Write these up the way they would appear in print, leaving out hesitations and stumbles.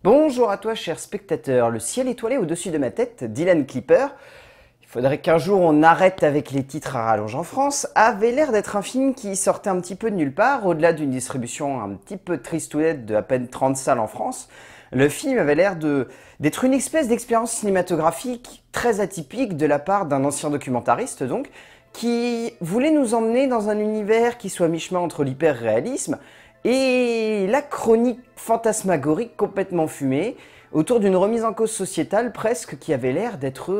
Bonjour à toi, cher spectateur. Le ciel étoilé au-dessus de ma tête, Dylan Clipper, il faudrait qu'un jour on arrête avec les titres à rallonge en France, avait l'air d'être un film qui sortait un petit peu de nulle part, au-delà d'une distribution un petit peu tristounette de à peine 30 salles en France. Le film avait l'air d'être une espèce d'expérience cinématographique très atypique de la part d'un ancien documentariste donc, qui voulait nous emmener dans un univers qui soit mi-chemin entre l'hyper-réalisme et la chronique fantasmagorique complètement fumée, autour d'une remise en cause sociétale presque qui avait l'air d'être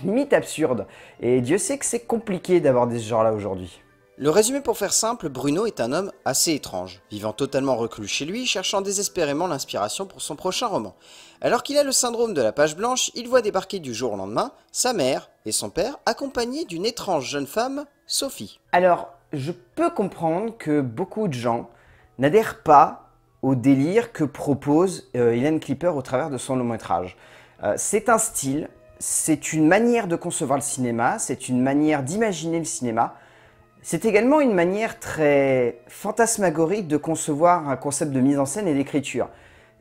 limite absurde. Et Dieu sait que c'est compliqué d'aborder ce genre-là aujourd'hui. Le résumé pour faire simple, Bruno est un homme assez étrange, vivant totalement reclus chez lui, cherchant désespérément l'inspiration pour son prochain roman. Alors qu'il a le syndrome de la page blanche, il voit débarquer du jour au lendemain sa mère et son père, accompagnés d'une étrange jeune femme, Sophie. Alors, je peux comprendre que beaucoup de gens n'adhèrent pas au délire que propose Hélène Clipper au travers de son long métrage. C'est un style, c'est une manière de concevoir le cinéma, c'est une manière d'imaginer le cinéma. C'est également une manière très fantasmagorique de concevoir un concept de mise en scène et d'écriture.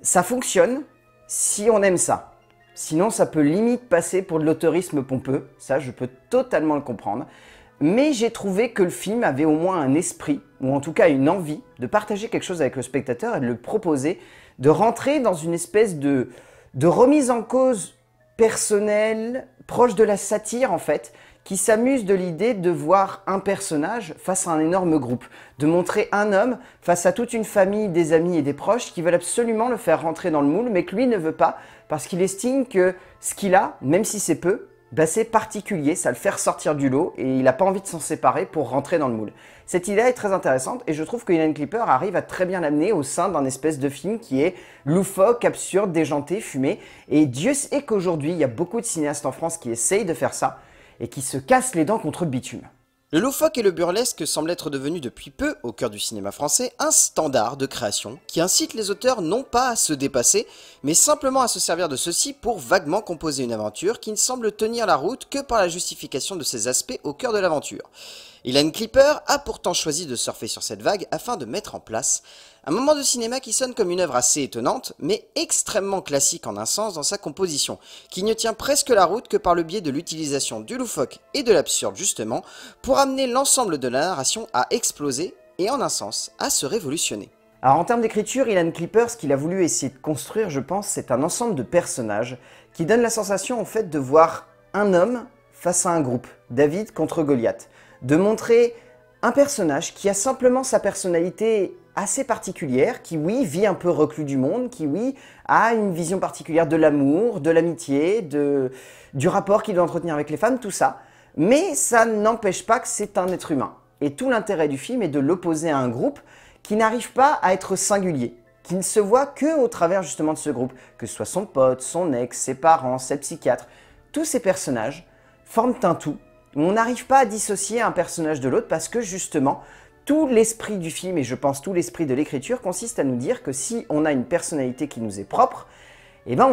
Ça fonctionne si on aime ça. Sinon, ça peut limite passer pour de l'auteurisme pompeux, ça je peux totalement le comprendre. Mais j'ai trouvé que le film avait au moins un esprit, ou en tout cas une envie, de partager quelque chose avec le spectateur et de le proposer, de rentrer dans une espèce de remise en cause personnelle, proche de la satire en fait, qui s'amuse de l'idée de voir un personnage face à un énorme groupe, de montrer un homme face à toute une famille, des amis et des proches qui veulent absolument le faire rentrer dans le moule, mais que lui ne veut pas, parce qu'il estime que ce qu'il a, même si c'est peu, bah c'est particulier, ça le fait ressortir du lot et il n'a pas envie de s'en séparer pour rentrer dans le moule. Cette idée est très intéressante et je trouve que Hélène Clipper arrive à très bien l'amener au sein d'un espèce de film qui est loufoque, absurde, déjanté, fumé. Et Dieu sait qu'aujourd'hui, il y a beaucoup de cinéastes en France qui essayent de faire ça et qui se cassent les dents contre le bitume. Le loufoque et le burlesque semblent être devenus depuis peu, au cœur du cinéma français, un standard de création qui incite les auteurs non pas à se dépasser, mais simplement à se servir de ceci pour vaguement composer une aventure qui ne semble tenir la route que par la justification de ces aspects au cœur de l'aventure. Hélène Clipper a pourtant choisi de surfer sur cette vague afin de mettre en place un moment de cinéma qui sonne comme une œuvre assez étonnante, mais extrêmement classique en un sens dans sa composition, qui ne tient presque la route que par le biais de l'utilisation du loufoque et de l'absurde justement, pour amener l'ensemble de la narration à exploser et en un sens à se révolutionner. Alors en termes d'écriture, Hélène Clipper, ce qu'il a voulu essayer de construire, je pense, c'est un ensemble de personnages qui donne la sensation en fait de voir un homme face à un groupe, David contre Goliath, de montrer un personnage qui a simplement sa personnalité assez particulière, qui oui, vit un peu reclus du monde, qui oui, a une vision particulière de l'amour, de l'amitié, du rapport qu'il doit entretenir avec les femmes, tout ça. Mais ça n'empêche pas que c'est un être humain. Et tout l'intérêt du film est de l'opposer à un groupe qui n'arrive pas à être singulier, qui ne se voit que au travers justement de ce groupe, que ce soit son pote, son ex, ses parents, ses psychiatres. Tous ces personnages forment un tout. On n'arrive pas à dissocier un personnage de l'autre parce que justement, tout l'esprit du film, et je pense tout l'esprit de l'écriture, consiste à nous dire que si on a une personnalité qui nous est propre, eh ben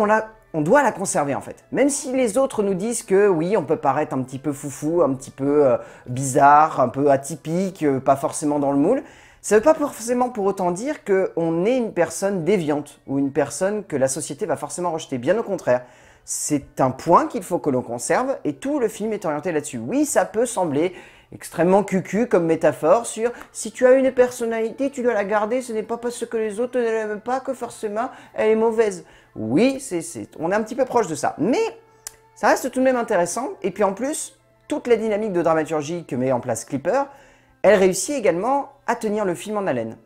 on doit la conserver en fait. Même si les autres nous disent que oui, on peut paraître un petit peu foufou, un petit peu bizarre, un peu atypique, pas forcément dans le moule, ça ne veut pas forcément pour autant dire qu'on est une personne déviante ou une personne que la société va forcément rejeter. Bien au contraire. C'est un point qu'il faut que l'on conserve et tout le film est orienté là-dessus. Oui, ça peut sembler extrêmement cucu comme métaphore sur si tu as une personnalité, tu dois la garder, ce n'est pas parce que les autres ne l'aiment pas que forcément elle est mauvaise. Oui, on est un petit peu proche de ça, mais ça reste tout de même intéressant. Et puis en plus, toute la dynamique de dramaturgie que met en place Clipper, elle réussit également à tenir le film en haleine.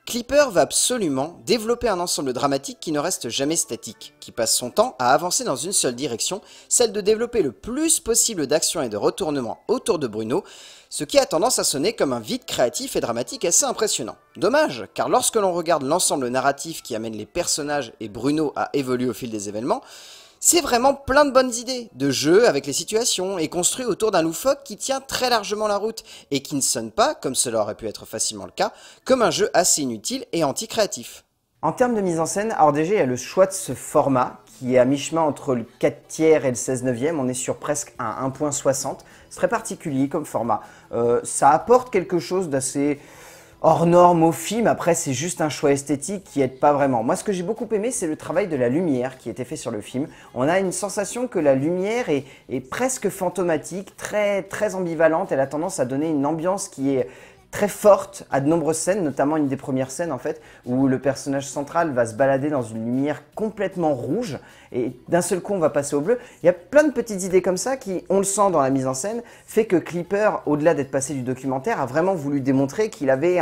Clipper va absolument développer un ensemble dramatique qui ne reste jamais statique, qui passe son temps à avancer dans une seule direction, celle de développer le plus possible d'actions et de retournements autour de Bruno, ce qui a tendance à sonner comme un vide créatif et dramatique assez impressionnant. Dommage, car lorsque l'on regarde l'ensemble narratif qui amène les personnages et Bruno à évoluer au fil des événements, c'est vraiment plein de bonnes idées, de jeux avec les situations et construit autour d'un loufoque qui tient très largement la route et qui ne sonne pas, comme cela aurait pu être facilement le cas, comme un jeu assez inutile et anti-créatif. En termes de mise en scène, alors déjà il y a le choix de ce format qui est à mi-chemin entre le 4 tiers et le 16 neuvième, on est sur presque un 1.60, c'est très particulier comme format. Ça apporte quelque chose d'assez hors norme au film. Après, c'est juste un choix esthétique qui aide pas vraiment. Moi, ce que j'ai beaucoup aimé, c'est le travail de la lumière qui était fait sur le film. On a une sensation que la lumière est presque fantomatique, très ambivalente. Elle a tendance à donner une ambiance qui est très forte à de nombreuses scènes, notamment une des premières scènes en fait, où le personnage central va se balader dans une lumière complètement rouge et d'un seul coup on va passer au bleu. Il y a plein de petites idées comme ça qui, on le sent dans la mise en scène, fait que Clipper, au-delà d'être passé du documentaire, a vraiment voulu démontrer qu'il avait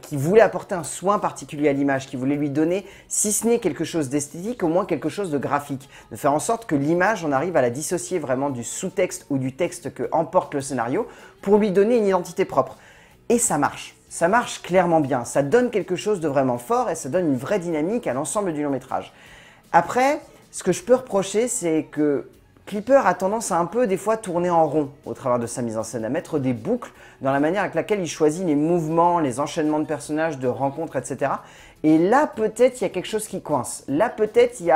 qu'il voulait apporter un soin particulier à l'image, qu'il voulait lui donner, si ce n'est quelque chose d'esthétique, au moins quelque chose de graphique. De faire en sorte que l'image, on arrive à la dissocier vraiment du sous-texte ou du texte que emporte le scénario pour lui donner une identité propre. Et ça marche clairement bien, ça donne quelque chose de vraiment fort et ça donne une vraie dynamique à l'ensemble du long métrage. Après, ce que je peux reprocher, c'est que Clipper a tendance à un peu des fois tourner en rond au travers de sa mise en scène, à mettre des boucles dans la manière avec laquelle il choisit les mouvements, les enchaînements de personnages, de rencontres, etc. Et là, peut-être, il y a quelque chose qui coince. Là, peut-être, il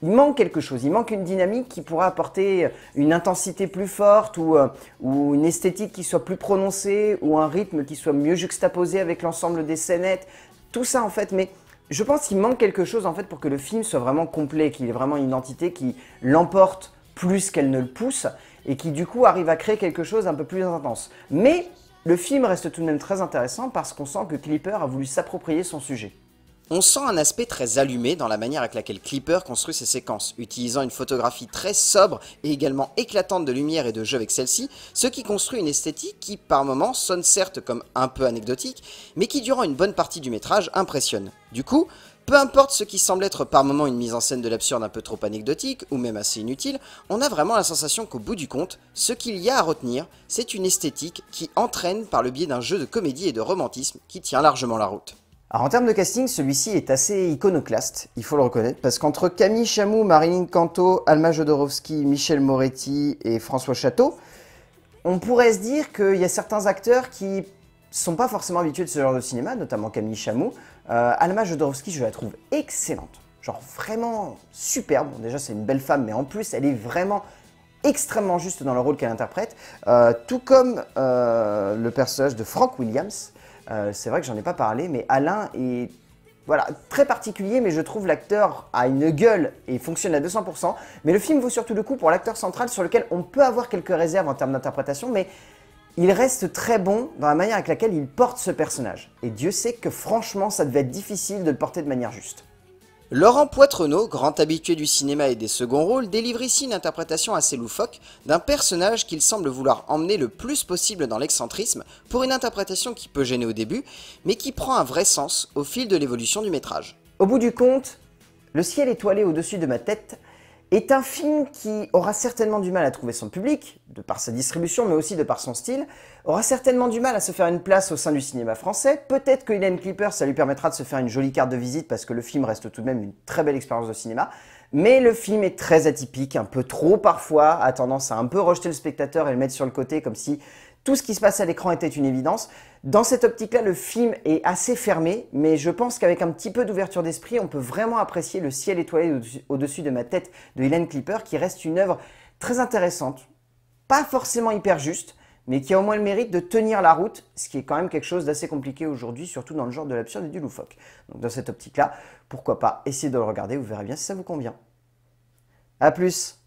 manque quelque chose. Il manque une dynamique qui pourrait apporter une intensité plus forte ou une esthétique qui soit plus prononcée ou un rythme qui soit mieux juxtaposé avec l'ensemble des scénettes. Tout ça, en fait, mais je pense qu'il manque quelque chose, en fait, pour que le film soit vraiment complet, qu'il ait vraiment une identité qui l'emporte plus qu'elle ne le pousse et qui, du coup, arrive à créer quelque chose d'un peu plus intense. Mais le film reste tout de même très intéressant parce qu'on sent que Clipper a voulu s'approprier son sujet. On sent un aspect très allumé dans la manière avec laquelle Clipper construit ses séquences, utilisant une photographie très sobre et également éclatante de lumière et de jeu avec celle-ci, ce qui construit une esthétique qui, par moments, sonne certes comme un peu anecdotique, mais qui, durant une bonne partie du métrage, impressionne. Du coup, peu importe ce qui semble être par moments une mise en scène de l'absurde un peu trop anecdotique, ou même assez inutile, on a vraiment la sensation qu'au bout du compte, ce qu'il y a à retenir, c'est une esthétique qui entraîne par le biais d'un jeu de comédie et de romantisme qui tient largement la route. Alors en termes de casting, celui-ci est assez iconoclaste, il faut le reconnaître, parce qu'entre Camille Chamou, Marilyn Canto, Alma Jodorowsky, Michel Moretti et François Chateau, on pourrait se dire qu'il y a certains acteurs qui sont pas forcément habitués de ce genre de cinéma, notamment Camille Chamou. Alma Jodorowsky, je la trouve excellente, genre vraiment superbe. Bon, déjà c'est une belle femme, mais en plus elle est vraiment extrêmement juste dans le rôle qu'elle interprète, tout comme le personnage de Frank Williams. C'est vrai que j'en ai pas parlé, mais Alain est voilà, très particulier, mais je trouve l'acteur a une gueule et fonctionne à 200%. Mais le film vaut surtout le coup pour l'acteur central sur lequel on peut avoir quelques réserves en termes d'interprétation, mais il reste très bon dans la manière avec laquelle il porte ce personnage. Et Dieu sait que franchement, ça devait être difficile de le porter de manière juste. Laurent Poitrenaud, grand habitué du cinéma et des seconds rôles, délivre ici une interprétation assez loufoque d'un personnage qu'il semble vouloir emmener le plus possible dans l'excentrisme pour une interprétation qui peut gêner au début, mais qui prend un vrai sens au fil de l'évolution du métrage. Au bout du compte, Le ciel étoilé au-dessus de ma tête est un film qui aura certainement du mal à trouver son public, de par sa distribution mais aussi de par son style, aura certainement du mal à se faire une place au sein du cinéma français. Peut-être que Hélène Clipper, ça lui permettra de se faire une jolie carte de visite parce que le film reste tout de même une très belle expérience de cinéma. Mais le film est très atypique, un peu trop parfois, a tendance à un peu rejeter le spectateur et le mettre sur le côté comme si tout ce qui se passe à l'écran était une évidence. Dans cette optique-là, le film est assez fermé, mais je pense qu'avec un petit peu d'ouverture d'esprit, on peut vraiment apprécier Le ciel étoilé au-dessus de ma tête de Hélène Clipper, qui reste une œuvre très intéressante, pas forcément hyper juste, mais qui a au moins le mérite de tenir la route, ce qui est quand même quelque chose d'assez compliqué aujourd'hui, surtout dans le genre de l'absurde et du loufoque. Donc dans cette optique-là, pourquoi pas essayer de le regarder, vous verrez bien si ça vous convient. A plus!